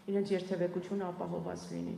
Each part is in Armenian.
իրենց երթևեկությունը ապահովված լինի։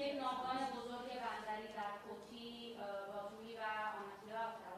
یک ناوگان بزرگ بندری در کوتی، باتومی و آناکیا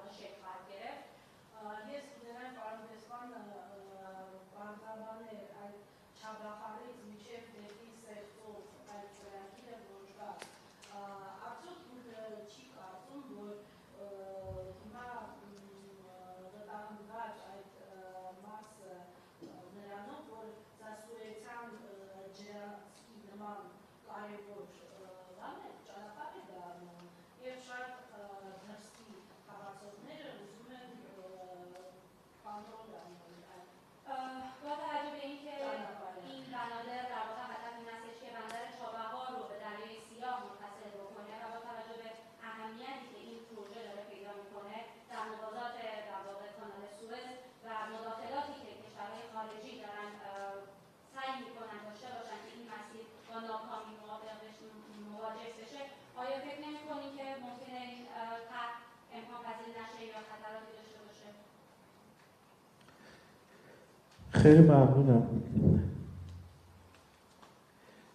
خیلی ممنونم.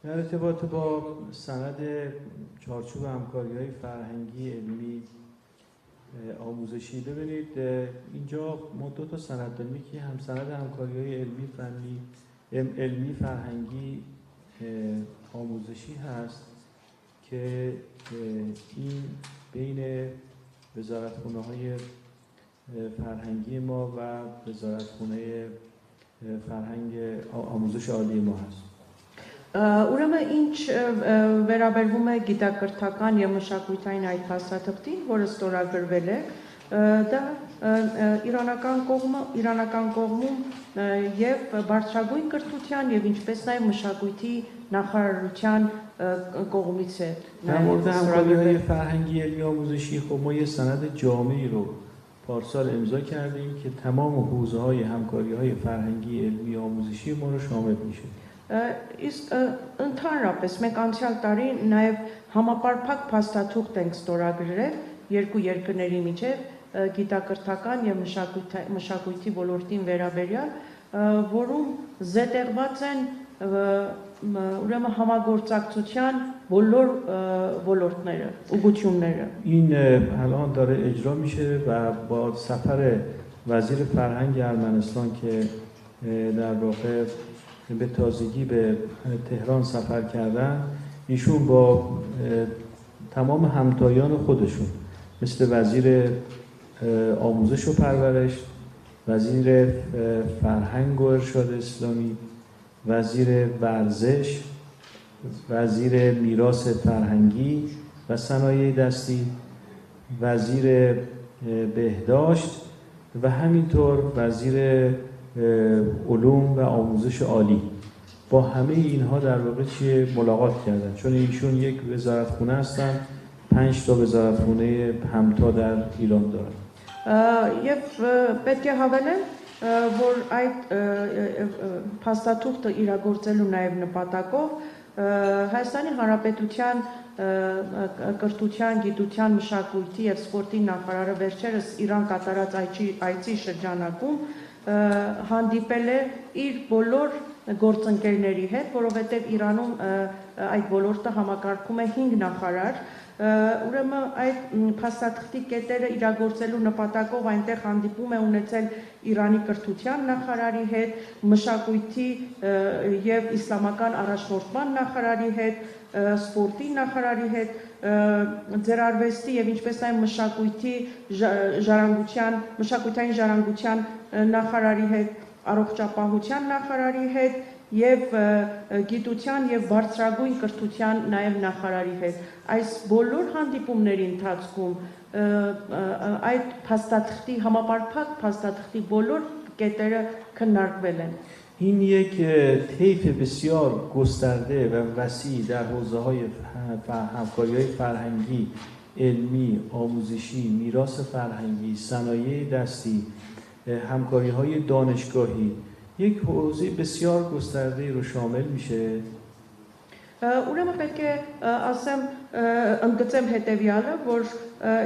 در ارتباط با سند چارچوب همکاری‌های فرهنگی علمی آموزشی ببینید اینجا ما دو تا سند داریم که هم سند همکاری‌های علمی فنی علمی فرهنگی آموزشی هست که این بین وزارتخونه‌های فرهنگی ما و وزارتخونه فرهنگ آموزش عالی ما هست. Ուրեմն ինչ վերաբերվում է գիտակրթական եւ մշակութային այդ փաստաթղթին, որը ստորագրվել է, դա իրանական կողմում եւ բարձրագույն կրթության եւ ինչպես նաեւ մշակույթի նախարարության կողմից է։ در مورد همکاری‌های فرهنگی علمی آموزشی خب ما یه سند جامعی رو پارسال امضا کردیم که تمام حوزه‌های همکاری‌های فرهنگی علمی آموزشی ما رو شامل میشه. Իսկ ընդհանրապես մենք անցյալ տարի նաև համապարփակ փաստաթուղթ ենք ստորագրել երկու երկրների միջև գիտակրթական եւ մշակույթի ոլորտին վերաբերյալ, որում զետեղված են ուրեմն համագործակցության բոլոր ոլորտները, ուղղությունները. این الان داره اجرا میشه و با سفر وزیر فرهنگ ارمنستان که در واقع به تازگی به تهران سفر کردن ایشون با تمام همتایان خودشون مثل وزیر آموزش و پرورش، وزیر فرهنگ و ارشاد اسلامی، وزیر ورزش، وزیر میراث فرهنگی و صنایع دستی، وزیر بهداشت و همینطور وزیر علوم و آموزش عالی با همه اینها در واقع ملاقات کردن چون ایشون یک وزارتخونه هستن 5 تا وزارتخونه همتا در ایران دارن. Եվ պետք է հավելեմ, որ այդ փաստաթուղթը իրագործելու նաև նպատակով Հայաստանի Հանրապետության կրթության, գիտության, մշակույթի եւ սպորտի նախարարը վերջերս Իրան կատարած այցի շրջանակում հանդիպել է իր բոլոր գործընկերների հետ, որովհետև Իրանում այդ ոլորտը համակարգում է 5 նախարար, ուրեմն այդ փաստաթղթի կետերը իրագործելու նպատակով այնտեղ հանդիպում է ունեցել Իրանի կրթության նախարարի հետ, մշակույթի եւ իսլամական առաջնորդման նախարարի հետ, սպորտի նախարարի հետ, ձեռարվեստի եւ ինչպես նաեւ մշակութային ժառանգության նախարարի հետ, առողջապահության նախարարի հետ եւ գիտության եւ բարձրագույն կրթության նաեւ նախարարի հետ այս բոլոր հանդիպումների ընթացքում այդ փաստաթղթի համապարփակ փաստաթղթի բոլոր կետերը քննարկվել են. این یک طیف بسیار گسترده و وسیع در حوزه‌های همکاری‌های فرهنگی، علمی، آموزشی، میراث فرهنگی، صنایع دستی، همکاری‌های دانشگاهی یک حوزه بسیار گسترده رو شامل میشه. Ուրեմն պետք է ասեմ ընդգծեմ հետեւյալը, որ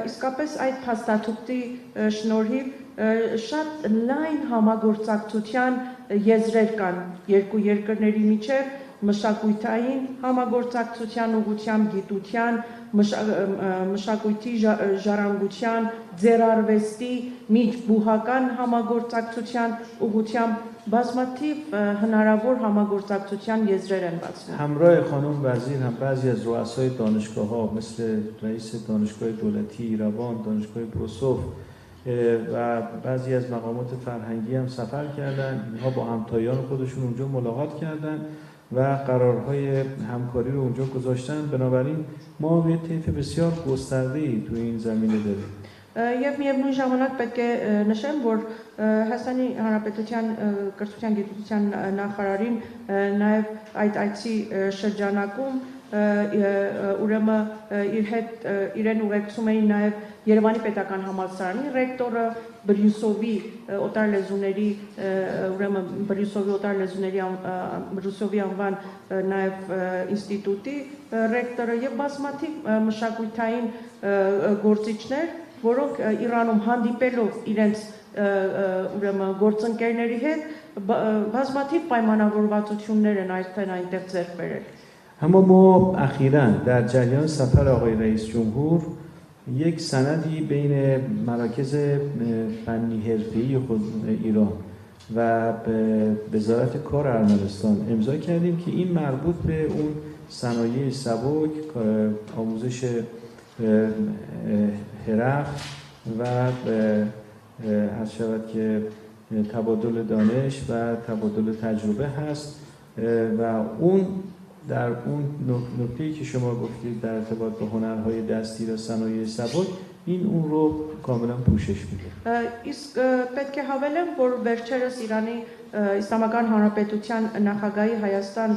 իսկապես այդ փաստաթուղթի շնորհիվ շատ լայն համագործակցության եզրեր կան երկու երկրների միջև մշակութային համագործակցության ուղղությամբ գիտության, մշակույթի ժառանգության, ձեռարվեստի, միջբուհական համագործակցության ուղղությամբ բազմաթիվ հնարավոր համագործակցության եզրեր են բացվում. همراه خانم وزیر هم بعضی از رؤسای دانشگاه‌ها مثل رئیس دانشگاه دولتی ایروان، دانشگاه پروسوف و بعضی از مقامات فرهنگی هم سفر کردن. اینها با همتایان خودشون اونجا ملاقات کردن و قرارهای همکاری رو اونجا گذاشتن. بنابراین ما یه طیف بسیار گسترده‌ای تو این زمینه داریم. Եվ միևնույն ժամանակ պետք է նշեմ, որ Հայաստանի Հանրապետության կրթության գիտության նախարարին նաև այդ այցի շրջանակում ուրեմն իր հետ իրեն ուղեկցում էին նաև Երևանի պետական համալսարանի ռեկտորը, Բրյուսովի օտար լեզուների ուրեմն Բրյուսովի անվան նաև ինստիտուտի ռեկտորը եւ բազմաթիվ մշակութային գործիչներ որոնք Իրանում հանդիպելով իրենց ուրեմն գործընկերների հետ բազմաթիվ պայմանավորվածություններ են այնտեղ ձեռք բերել. اما ما اخیراً در جریان سفر آقای رئیس جمهور یک سندی بین مراکز فنی حرفه‌ای خود ایران و وزارت کار ارمنستان امضا کردیم که این مربوط به اون صنایع سبک، آموزش حرف و هر شود که تبادل دانش و تبادل تجربه هست و اون در اون نکته‌ای که شما گفتید در ارتباط با هنرهای دستی و صنایع سبک این اون رو کاملا پوشش میده. Իսկ պետք է հավելեմ, որ վերջերս Իրանի Իսլամական Հանրապետության նախագահի Հայաստան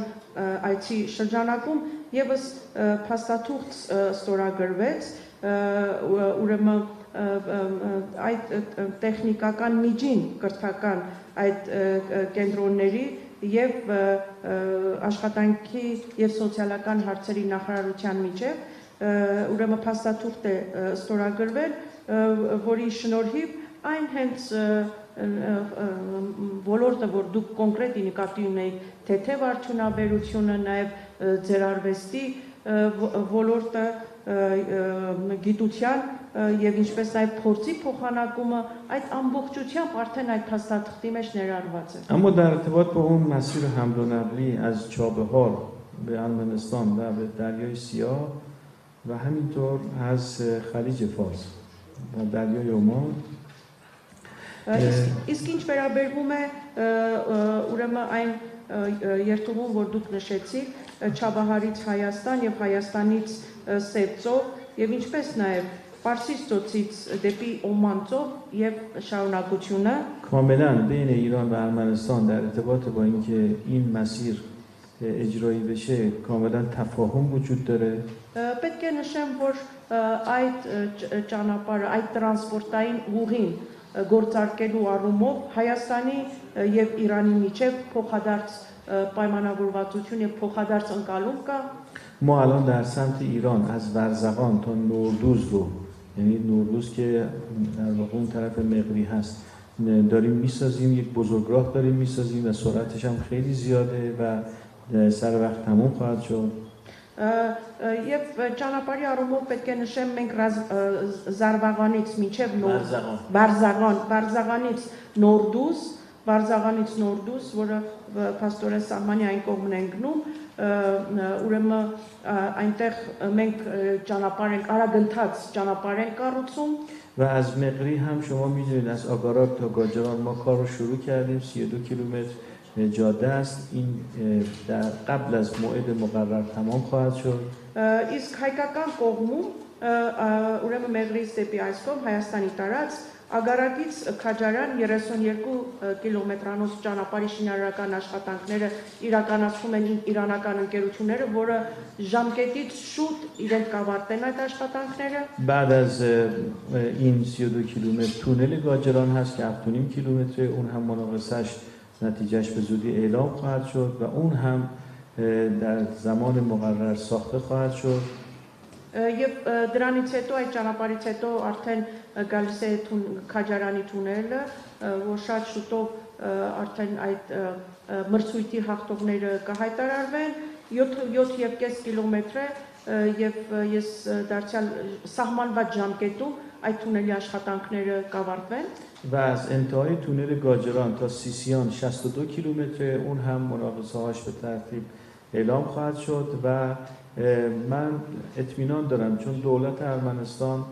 այցի շրջանակում եւս փաստաթուղթ ստորագրվեց, ուրեմն այդ տեխնիկական միջին կրթական այդ կենտրոնների եւ աշխատանքի եւ սոցիալական հարցերի նախարարության միջեւ ուրեմն փաստաթուղթ է ստորագրվել, որի շնորհիվ այն հենց ոլորտը, որ դուք կոնկրետ նկատի ունեիք, թեթև արդյունաբերությունը, նաեւ ձեռարվեստի ոլորտը, գիտության եւ ինչպես նաեւ փորձի փոխանակումը այդ ամբողջությամբ արդեն այդ փաստաթղթի մեջ ներառված է. اما در ارتباط با اون مسیر حمل و نقلی از چابهار به ارمنستان و به دریای سیاه و همینطور از خلیج فارس و دریای عمان Իսկ ինչ վերաբերվում է ուրեմն այն երթուղուն, որ դուք նշեցիք, Չաբահարից Հայաստան եւ Հայաստանից Սևծով եւ ինչպես նաեւ Պարսից ծոցից դեպի Օման ծով եւ շարունակությունը کاملا بین ایران و ارمنستان در ارتباط با اینکه این مسیر اجرایی بشه کاملا تفاهم وجود داره. Պետք է նշեմ, որ այդ ճանապարհը, այդ տրանսպորտային ուղին գործարկելու առումով Հայաստանի եւ Իրանի միջեւ փոխադարձ պայմանավորվածություն եւ փոխադարձ ընկալում կա. ما الان در سمت ایران از ورزقان تا نوردوز رو یعنی نوردوز که در واقع اون طرف مقری هست داریم میسازیم، یک بزرگراه داریم میسازیم و سرعتش هم خیلی زیاده و سر وقت تموم خواهد شد. Եվ ճանապարհի առումով պետք է նշեմ մենք Զարվաղանից մինչև Վարզաղանից Նորդուս, որը փաստորեն սահմանի այն կողմն են գնում, ուրեմն այնտեղ մենք ճանապարհ ենք արագընթաց ճանապարհ ենք կառուցում. و از مقری هم شما میدونید از آگاراب تا گاجران ما کار رو شروع کردیم. 32 کیلومتر جاده است. این در قبل از موعد مقرر تمام خواهد شد. Իսկ հայկական կողմում ուրեմն Մեղրից դեպի այս կողմ Հայաստանի տարած Ագարակից Քաջարան 32 կիլոմետրանոց ճանապարհի շինարարական աշխատանքները իրականացում են իրանական ընկերությունները, որը ժամկետից շուտ իրենք կավարտեն այդ աշխատանքները. بعد از این 32 کیلومتر تونل گاجران هست که 7.5 کیلومتر، اون هم مناقصه‌اش نتیجهش به زودی اعلام خواهد شد و اون هم در زمان مقرر ساخته خواهد شد. Եվ դրանից հետո այդ ճանապարհից հետո արդեն գալիս է Քաջարանի թունելը, որ շատ շուտով արդեն այդ մրցույթի հաղթողները կհայտարարվեն 7.5 կիլոմետր է եւ ես դարձյալ սահմանված ժամկետում այդ թունելի աշխատանքները կավարտվեն. و از انتهای تونل گاجران تا سیسیان 62 کیلومتر، اون هم مناقصه‌هاش به ترتیب اعلام خواهد شد و من اطمینان دارم چون دولت ارمنستان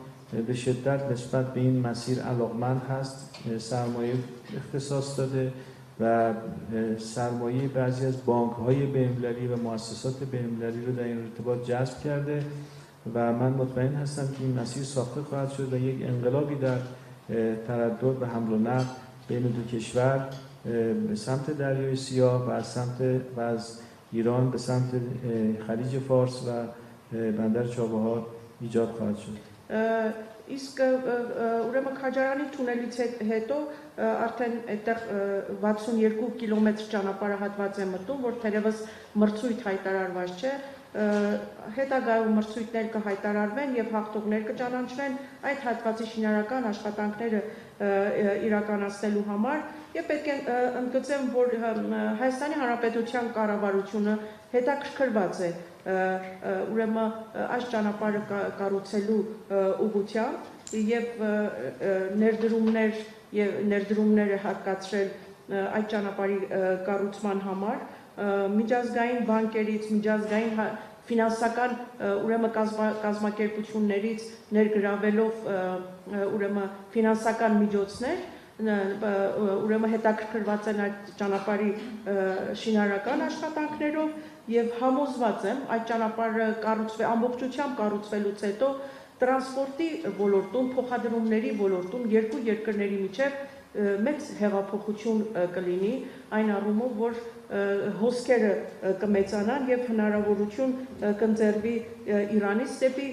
به شدت نسبت به این مسیر علاقمند هست، سرمایه اختصاص داده و سرمایه بعضی از بانک‌های بین‌المللی و مؤسسات بین‌المللی رو در این ارتباط جذب کرده و من مطمئن هستم که این مسیر ساخته خواهد شد و یک انقلابی در تردد و حمل و نقل بین دو کشور به سمت دریای سیاه و از ایران به سمت خلیج فارس و بندر چابهار ایجاد خواهد شد. Իսկ ուրեմն Քաջարանի թունելից հետո արդեն այդտեղ 62 կիլոմետր ճանապարհահատված է մտնում, որ թերևս մրցույթ հայտարարված չէ, հետագայում մրցույթներ կհայտարարվեն եւ հաղթողներ կճանաչվեն այդ հատվածի շինարարական աշխատանքները իրականացնելու համար եւ պետք է ընդգծեմ, որ Հայաստանի Հանրապետության կառավարությունը հետաքրքրված է ուրեմն այս ճանապարհը կառուցելու ուղղությամբ եւ ներդրումները հատկացրել այդ ճանապարհի կառուցման համար միջազգային բանկերից, միջազգային ֆինանսական ուրեմն կազմակերպություններից ներգրավելով ուրեմն ֆինանսական միջոցներ, ուրեմն հետաքրքրված են այդ ճանապարհի շինարարական աշխատանքներով եւ համոզված եմ այդ ճանապարհը ամբողջությամբ կառուցվելուց հետո տրանսպորտի ոլորտում, փոխադրումների ոլորտում երկու երկրների միջև մեծ հեղափոխություն կլինի այն առումով, որ հոսքերը կմեծանան եւ հնարավորություն կընձեռվի Իրանից դեպի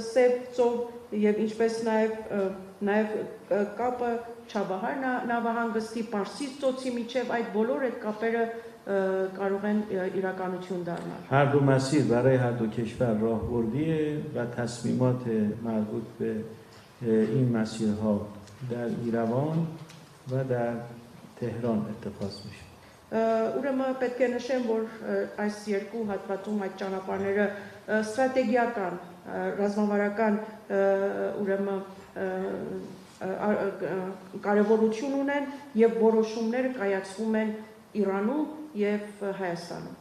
Սև ծով եւ ինչպես նաեւ կապը Չաբահար նավահանգստի Պարսից ծոցի միջև այդ բոլոր այդ կապերը կարող են իրականություն դառնալ. هردو برای هر دو کشور راهبردیه و تصمیمات مربوط به این مسیرها در ایروان و در تهران اتخاذ میشه. Ուրեմն պետք է նշեմ, որ այս երկու հատվածում այդ ճանապարհները ստրատեգիական, ռազմավարական ուրեմն կարևորություն ունեն եւ որոշումները կայացվում են Իրանում եւ Հայաստանում.